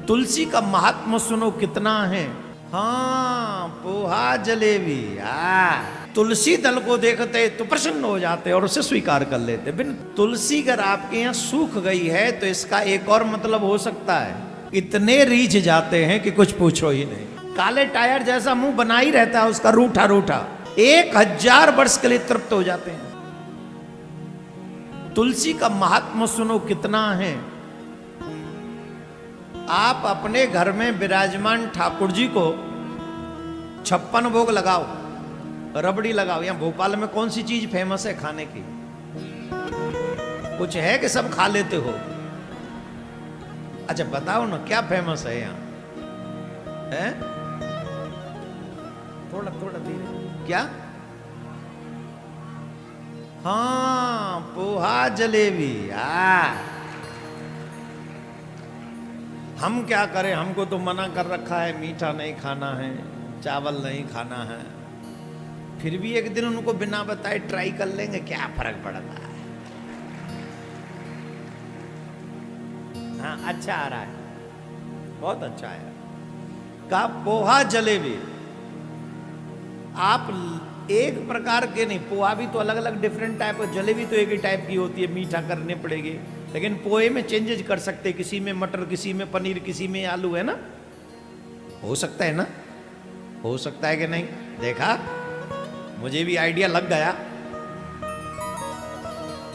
तुलसी का महात्मा सुनो कितना है। हाँ, पोहा जलेबी, तुलसी दल को देखते तो प्रसन्न हो जाते और उसे स्वीकार कर लेते। बिन तुलसी अगर आपके यहाँ सूख गई है तो इसका एक और मतलब हो सकता है, इतने रीझ जाते हैं कि कुछ पूछो ही नहीं। काले टायर जैसा मुंह बना ही रहता है उसका, रूठा रूठा, 1000 वर्ष के लिए तृप्त हो जाते हैं। तुलसी का महात्मा सुनो कितना है। आप अपने घर में विराजमान ठाकुर जी को 56 भोग लगाओ, रबड़ी लगाओ। यहाँ भोपाल में कौन सी चीज फेमस है खाने की? कुछ है कि सब खा लेते हो? अच्छा बताओ ना, क्या फेमस है यहाँ? है थोड़ा थोड़ा धीरे, क्या? हाँ, पोहा जलेबी। हम क्या करें, हमको तो मना कर रखा है, मीठा नहीं खाना है, चावल नहीं खाना है। फिर भी एक दिन उनको बिना बताए ट्राई कर लेंगे, क्या फर्क पड़ता है। हाँ, अच्छा आ रहा है, बहुत अच्छा है। का पोहा जलेबी आप एक प्रकार के नहीं, पोहा भी तो अलग अलग डिफरेंट टाइप है, जलेबी तो एक ही टाइप की होती है, मीठा करने पड़ेगी। लेकिन पोहे में चेंजेस कर सकते, किसी में मटर, किसी में पनीर, किसी में आलू, है ना? हो सकता है ना? हो सकता है कि नहीं? देखा, मुझे भी आइडिया लग गया।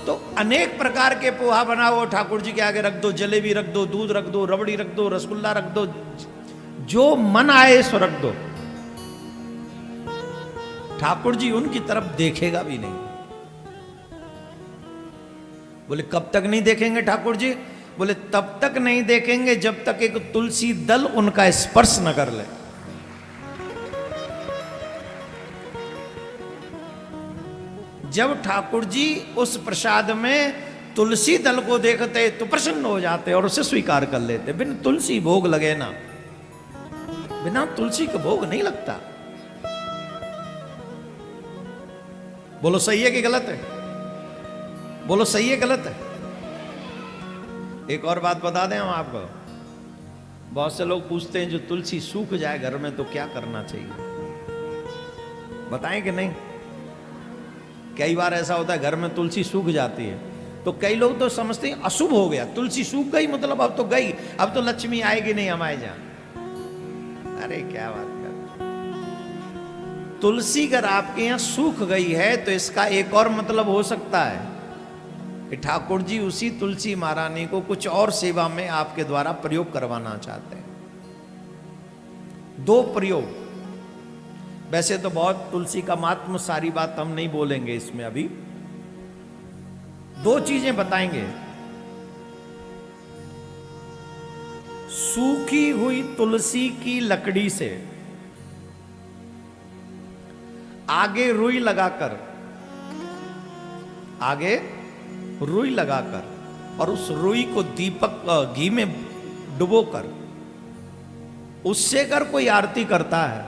तो अनेक प्रकार के पोहा बनाओ, ठाकुर जी के आगे रख दो, जलेबी रख दो, दूध रख दो, रबड़ी रख दो, रसगुल्ला रख दो, जो मन आए सो रख दो। ठाकुर जी उनकी तरफ देखेगा भी नहीं। बोले कब तक नहीं देखेंगे ठाकुर जी? बोले तब तक नहीं देखेंगे जब तक एक तुलसी दल उनका स्पर्श न कर ले। जब ठाकुर जी उस प्रसाद में तुलसी दल को देखते तो प्रसन्न हो जाते और उसे स्वीकार कर लेते। बिन तुलसी भोग लगे ना, बिना तुलसी का भोग नहीं लगता। बोलो सही है कि गलत है? बोलो सही है गलत है? एक और बात बता दें हम आपको, बहुत से लोग पूछते हैं जो तुलसी सूख जाए घर में तो क्या करना चाहिए, बताएं कि नहीं? कई बार ऐसा होता है घर में तुलसी सूख जाती है तो कई लोग तो समझते हैं अशुभ हो गया, तुलसी सूख गई मतलब अब तो गई, अब तो लक्ष्मी आएगी नहीं हमारे जहां। अरे क्या बात कर, तुलसी अगर आपके यहां सूख गई है तो इसका एक और मतलब हो सकता है कि ठाकुर जी उसी तुलसी महारानी को कुछ और सेवा में आपके द्वारा प्रयोग करवाना चाहते हैं। 2 प्रयोग, वैसे तो बहुत तुलसी का महात्म, सारी बात हम नहीं बोलेंगे इसमें अभी। 2 चीजें बताएंगे। सूखी हुई तुलसी की लकड़ी से आगे रुई लगाकर, आगे रुई लगाकर और उस रुई को दीपक घी में डुबोकर उससे अगर कोई आरती करता है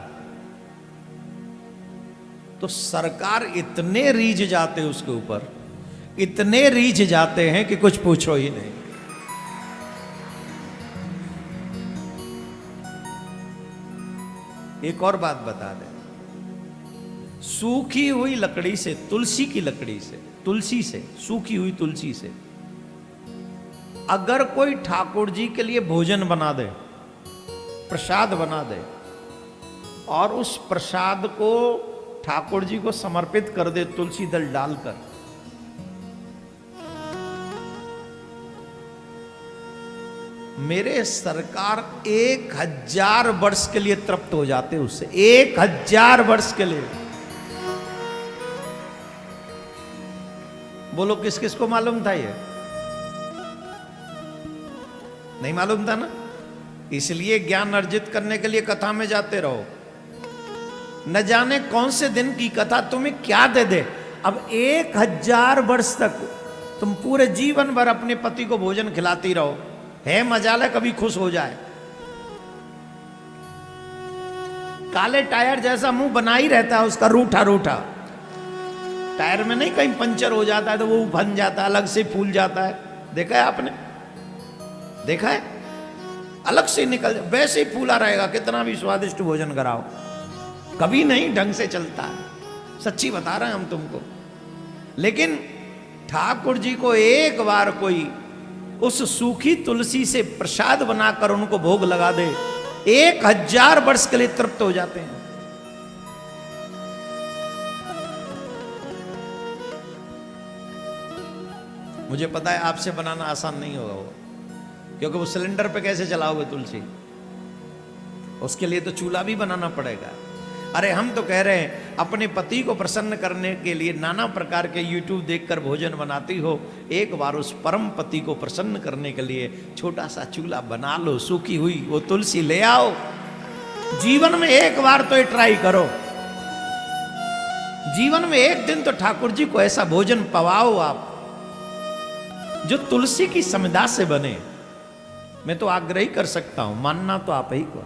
तो सरकार इतने रीझ जाते उसके ऊपर, इतने रीझ जाते हैं कि कुछ पूछो ही नहीं। एक और बात बता दें, सूखी हुई लकड़ी से, तुलसी की लकड़ी से, तुलसी से, सूखी हुई तुलसी से अगर कोई ठाकुर जी के लिए भोजन बना दे, प्रसाद बना दे और उस प्रसाद को ठाकुर जी को समर्पित कर दे तुलसी दल डालकर, मेरे सरकार 1000 वर्ष के लिए तृप्त हो जाते उससे, 1000 वर्ष के लिए। बोलो किस किस को मालूम था ये? नहीं मालूम था ना? इसलिए ज्ञान अर्जित करने के लिए कथा में जाते रहो। न जाने कौन से दिन की कथा तुम्हें क्या दे दे। अब 1000 वर्ष तक तुम पूरे जीवन भर अपने पति को भोजन खिलाती रहो, है मजाल है कभी खुश हो जाए। काले टायर जैसा मुंह बना ही रहता है उसका, रूठा रूठा। टायर में नहीं कहीं पंचर हो जाता है तो वो बन जाता है, अलग से फूल जाता है। देखा है आपने? देखा है? अलग से निकल जाए, वैसे ही फूला रहेगा, कितना भी स्वादिष्ट भोजन कराओ, कभी नहीं ढंग से चलता है। सच्ची बता रहे हैं हम तुमको। लेकिन ठाकुर जी को एक बार कोई उस सूखी तुलसी से प्रसाद बनाकर उनको भोग लगा दे, 1000 वर्ष के लिए तृप्त हो जाते हैं। मुझे पता है आपसे बनाना आसान नहीं होगा वो, क्योंकि वो सिलेंडर पे कैसे चलाओगे तुलसी, उसके लिए तो चूल्हा भी बनाना पड़ेगा। अरे हम तो कह रहे हैं अपने पति को प्रसन्न करने के लिए नाना प्रकार के YouTube देखकर भोजन बनाती हो, एक बार उस परम पति को प्रसन्न करने के लिए छोटा सा चूल्हा बना लो, सूखी हुई वो तुलसी ले आओ, जीवन में एक बार तो ये ट्राई करो, जीवन में एक दिन तो ठाकुर जी को ऐसा भोजन पवाओ आप जो तुलसी की समिधा से बने। मैं तो आग्रह ही कर सकता हूं, मानना तो आप ही को।